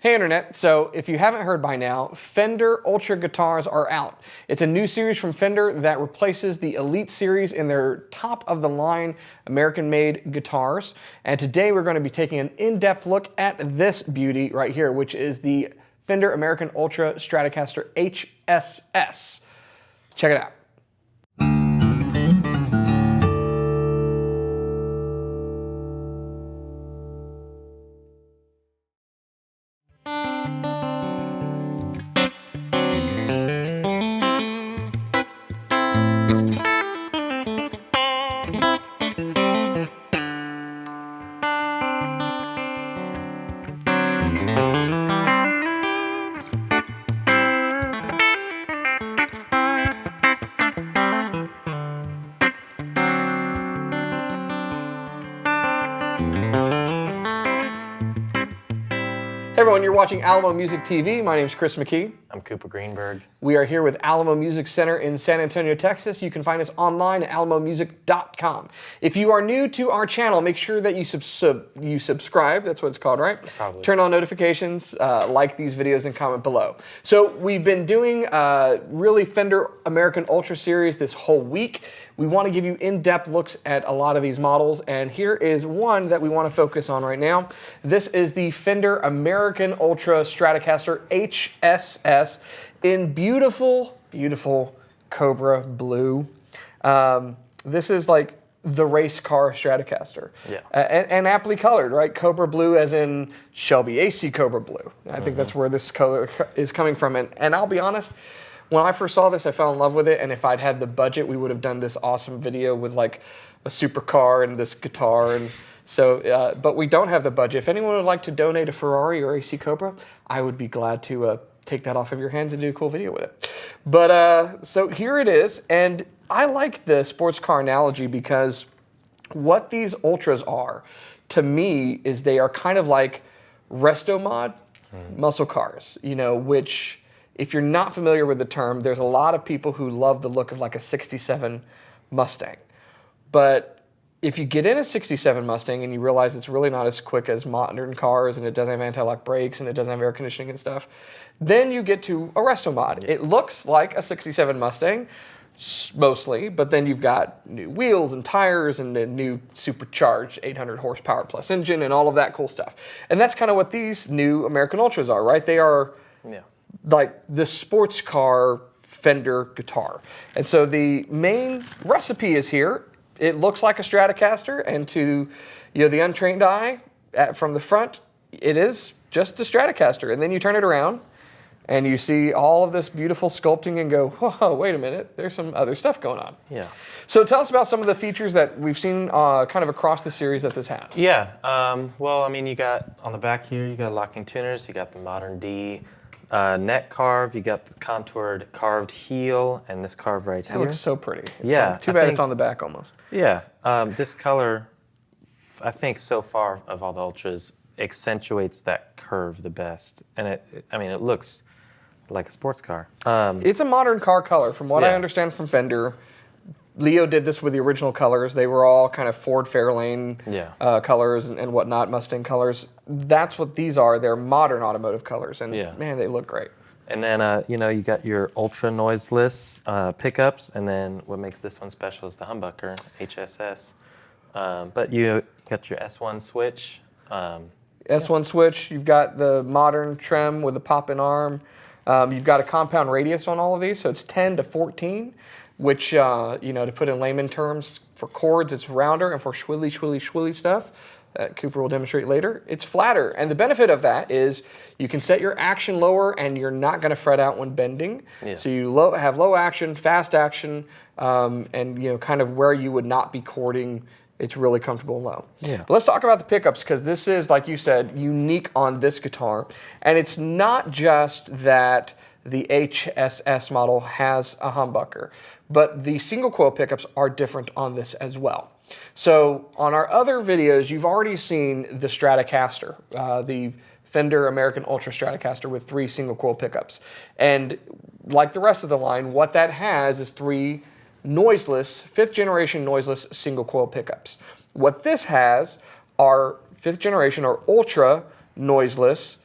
Hey Internet, so if you haven't heard by now, Fender Ultra guitars are out. It's a new series from Fender that replaces the Elite series in their top-of-the-line American-made guitars. And today we're going to be taking an in-depth look at this beauty right here, which is the Fender American Ultra Stratocaster HSS. Check it out. Hey everyone, you're watching Alamo Music TV. My name is Chris McKee. I'm Cooper Greenberg. We are here with Alamo Music Center in San Antonio, Texas. You can find us online at alamomusic.com. If you are new to our channel, make sure that you subscribe. That's what it's called, right? Probably. Turn on notifications, like these videos, and comment below. So we've been doing really Fender American Ultra Series this whole week. We want to give you in-depth looks at a lot of these models, and here is one that we want to focus on right now. This is the Fender American Ultra Stratocaster HSS in beautiful, beautiful Cobra Blue. This is like the race car Stratocaster. Yeah. And aptly colored, right? Cobra Blue as in Shelby AC Cobra Blue. I think that's where this color is coming from. And I'll be honest, when I first saw this, I fell in love with it, and if I'd had the budget, we would have done this awesome video with like a supercar and this guitar. And so, but we don't have the budget. If anyone would like to donate a Ferrari or AC Cobra, I would be glad to take that off of your hands and do a cool video with it. But so here it is, and I like the sports car analogy because what these Ultras are, to me, is they are kind of like resto mod muscle cars, you know, which, if you're not familiar with the term, there's a lot of people who love the look of like a 67 Mustang. But if you get in a 67 Mustang and you realize it's really not as quick as modern cars and it doesn't have anti-lock brakes and it doesn't have air conditioning and stuff, then you get to a resto mod. It looks like a 67 Mustang, mostly, but then you've got new wheels and tires and a new supercharged 800 horsepower plus engine and all of that cool stuff. And that's kind of what these new American Ultras are, right? They are like the sports car Fender guitar. And so the main recipe is here. It looks like a Stratocaster, and to the untrained eye from the front, it is just a Stratocaster. And then you turn it around and you see all of this beautiful sculpting and go, whoa, wait a minute, there's some other stuff going on. Yeah. So tell us about some of the features that we've seen kind of across the series that this has. Yeah. Well, I mean, you got on the back here, you got locking tuners, you got the modern D neck carve, you got the contoured carved heel, and this carve right here. That looks so pretty. Yeah. Too bad it's on the back almost. Yeah. This color, I think so far of all the Ultras, accentuates that curve the best. And it looks like a sports car. It's a modern car color. From what I understand from Fender, Leo did this with the original colors. They were all kind of Ford Fairlane colors and whatnot, Mustang colors. That's what these are. They're modern automotive colors, and man, they look great. And then, you got your ultra noiseless pickups, and then what makes this one special is the humbucker, HSS. But you got your S1 switch. S1 switch, you've got the modern trim with the pop-in arm. You've got a compound radius on all of these, so it's 10 to 14. Which, to put in layman terms, for chords, it's rounder, and for swilly stuff, Cooper will demonstrate later, it's flatter. And the benefit of that is you can set your action lower, and you're not going to fret out when bending. Yeah. So you have low action, fast action, and kind of where you would not be chording, it's really comfortable and low. Yeah. But let's talk about the pickups, because this is, like you said, unique on this guitar. And it's not just that the HSS model has a humbucker, but the single coil pickups are different on this as well. So on our other videos, you've already seen the Stratocaster, the Fender American Ultra Stratocaster with 3 single coil pickups. And like the rest of the line, what that has is 3 noiseless, 5th generation noiseless single coil pickups. What this has are 5th generation or ultra noiseless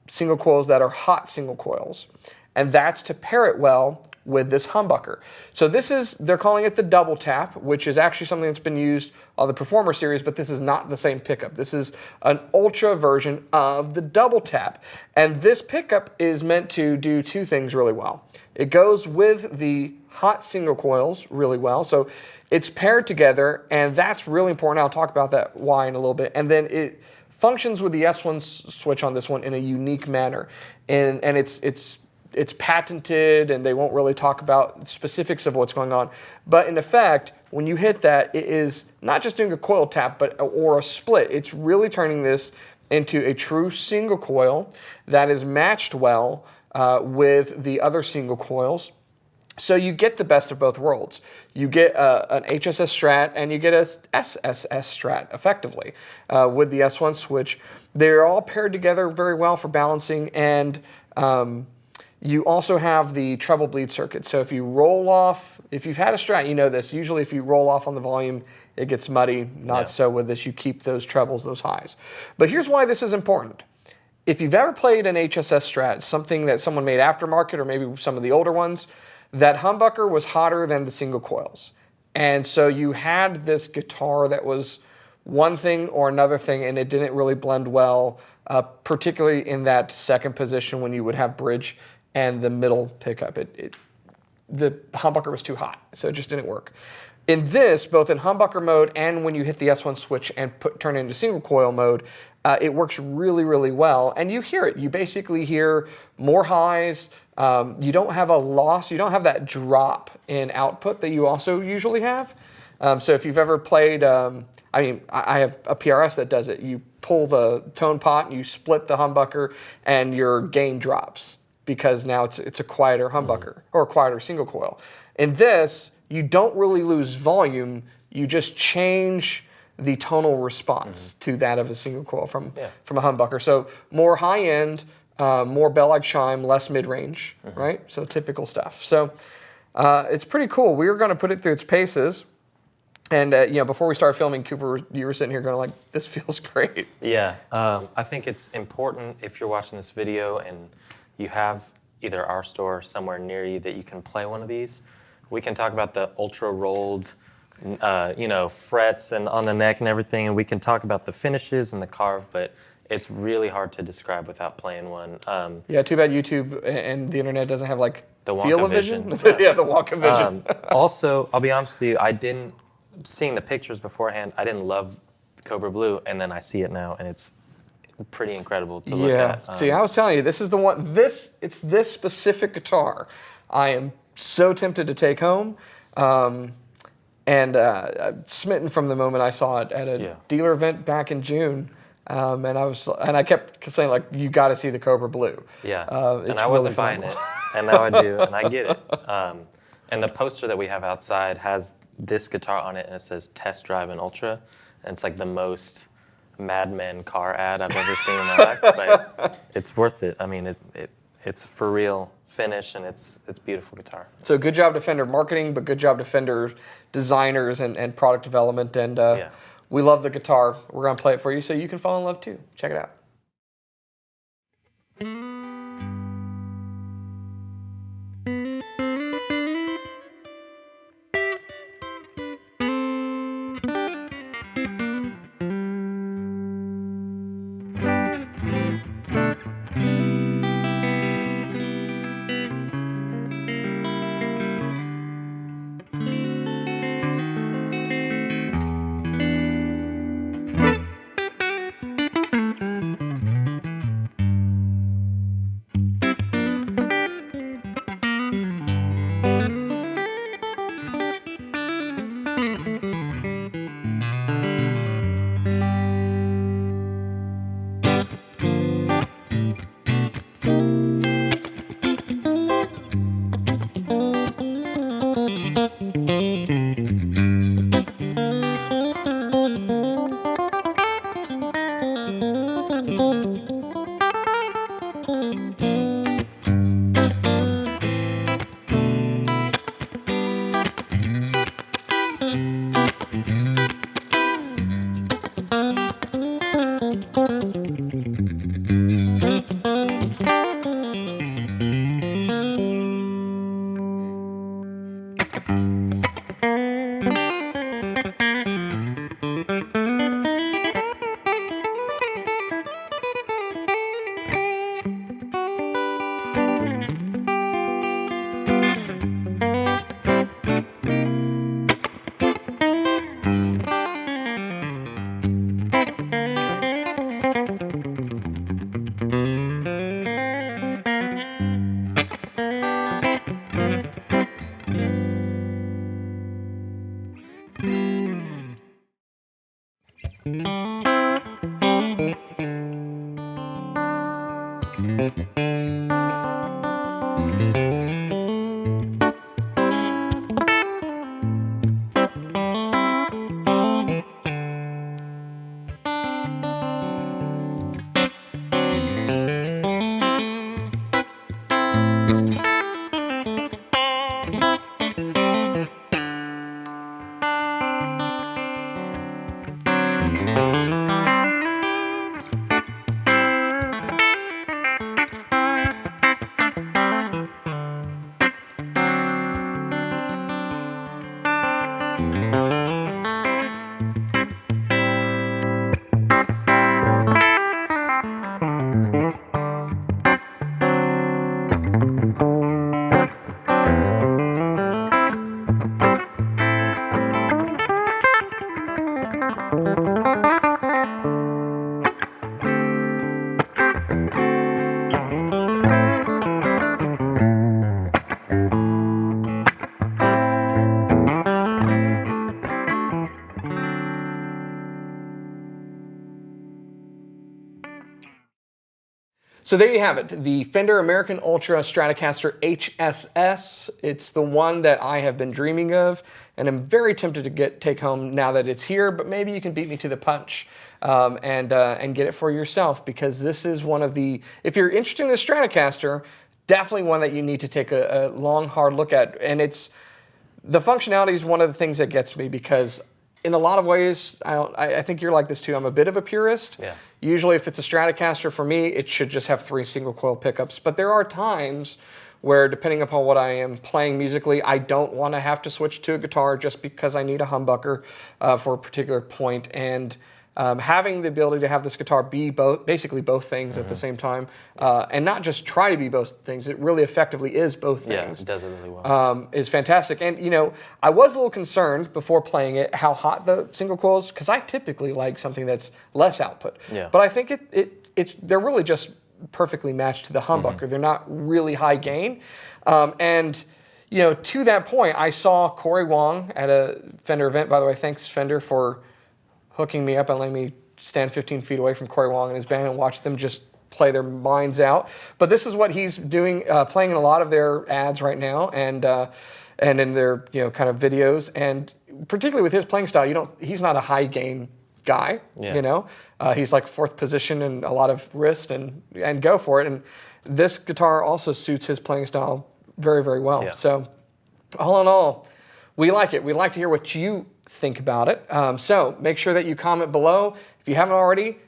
single coils that are hot single coils. And that's to pair it well with this humbucker. So this is, they're calling it the double tap, which is actually something that's been used on the Performer series, but this is not the same pickup. This is an ultra version of the double tap. And this pickup is meant to do two things really well. It goes with the hot single coils really well. So it's paired together, and that's really important. I'll talk about that why in a little bit. And then it functions with the S1 switch on this one in a unique manner. And it's patented, and they won't really talk about specifics of what's going on. But in effect, when you hit that, it is not just doing a coil tap, or a split. It's really turning this into a true single coil that is matched well with the other single coils. So you get the best of both worlds. You get an HSS Strat and you get a SSS Strat, effectively, with the S1 switch. They're all paired together very well for balancing, and you also have the treble bleed circuit. So if you roll off, if you've had a Strat, you know this. Usually if you roll off on the volume, it gets muddy. Not so with this. You keep those trebles, those highs. But here's why this is important. If you've ever played an HSS Strat, something that someone made aftermarket, or maybe some of the older ones, that humbucker was hotter than the single coils. And so you had this guitar that was one thing or another thing, and it didn't really blend well, particularly in that second position when you would have bridge and the middle pickup. The humbucker was too hot, so it just didn't work. In this, both in humbucker mode and when you hit the S1 switch and turn it into single coil mode, it works really, really well, and you hear it. You basically hear more highs. You don't have a loss. You don't have that drop in output that you also usually have. So if you've ever played, I have a PRS that does it. You pull the tone pot and you split the humbucker, and your gain drops because now it's a quieter humbucker or a quieter single coil. In this, you don't really lose volume. You just change the tonal response to that of a single coil from a humbucker. So more high end, more bell-like chime, less mid-range, right? So typical stuff. So it's pretty cool. We're going to put it through its paces. And before we started filming, Cooper, you were sitting here going like, this feels great. Yeah, I think it's important if you're watching this video and you have either our store somewhere near you that you can play one of these. We can talk about the ultra rolled, frets and on the neck and everything, and we can talk about the finishes and the carve, but it's really hard to describe without playing one. Yeah, too bad YouTube and the internet doesn't have like the feel-o-vision. Yeah, the walk-o-vision. Also, I'll be honest with you, seeing the pictures beforehand, I didn't love Cobra Blue, and then I see it now, and it's pretty incredible to look at. See, I was telling you, this is the one, it's this specific guitar I am so tempted to take home. And smitten from the moment I saw it at a dealer event back in June. And I kept saying, like, you got to see the Cobra Blue. Yeah, and I wasn't buying it, and now I do, and I get it. And the poster that we have outside has this guitar on it, and it says Test Drive an Ultra, and it's like the most Mad Men car ad I've ever seen in my life, but it's worth it. I mean, it's for real finish, and it's beautiful guitar. So good job to Fender marketing, but good job to Fender designers and product development, and we love the guitar. We're going to play it for you so you can fall in love too. Check it out. So there you have it, the Fender American Ultra Stratocaster HSS. It's the one that I have been dreaming of, and I'm very tempted to take home now that it's here, but maybe you can beat me to the punch and get it for yourself, because this is one of the, if you're interested in the Stratocaster, definitely one that you need to take a long, hard look at. And the functionality is one of the things that gets me, because in a lot of ways, I think you're like this too. I'm a bit of a purist. Yeah. Usually if it's a Stratocaster, for me, it should just have 3 single coil pickups. But there are times where, depending upon what I am playing musically, I don't want to have to switch to a guitar just because I need a humbucker for a particular point. And having the ability to have this guitar be basically both things at the same time, and not just try to be both things, it really effectively is both things. Yeah, it does it really well. Is fantastic. And you know, I was a little concerned before playing it how hot the single coils, because I typically like something that's less output. Yeah. But I think they're really just perfectly matched to the humbucker. They're not really high gain. And you know, to that point, I saw Corey Wong at a Fender event. By the way, thanks Fender for hooking me up and letting me stand 15 feet away from Corey Wong and his band and watch them just play their minds out. But this is what he's doing, playing in a lot of their ads right now, and in their kind of videos. And particularly with his playing style, he's not a high gain guy. Yeah. He's like 4th position and a lot of wrist and go for it. And this guitar also suits his playing style very, very well. Yeah. So all in all, we like it. We'd like to hear what you think about it. So make sure that you comment below. If you haven't already,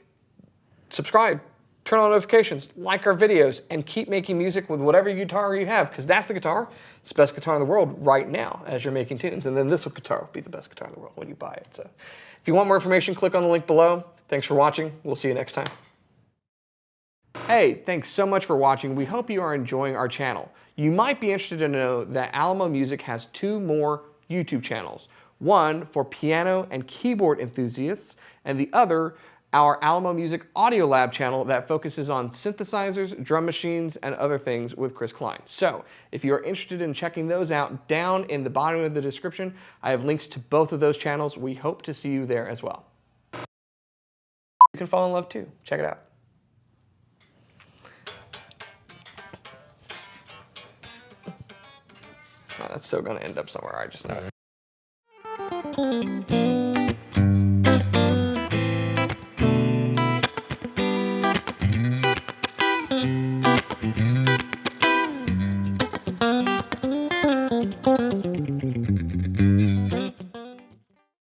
subscribe, turn on notifications, like our videos, and keep making music with whatever guitar you have, because that's the guitar. It's the best guitar in the world right now as you're making tunes. And then this guitar will be the best guitar in the world when you buy it. So if you want more information, click on the link below. Thanks for watching. We'll see you next time. Hey, thanks so much for watching. We hope you are enjoying our channel. You might be interested to know that Alamo Music has 2 more YouTube channels. One for piano and keyboard enthusiasts, and the other, our Alamo Music Audio Lab channel that focuses on synthesizers, drum machines, and other things with Chris Klein. So if you're interested in checking those out, down in the bottom of the description, I have links to both of those channels. We hope to see you there as well. You can fall in love too. Check it out. Oh, that's still going to end up somewhere. I just know it.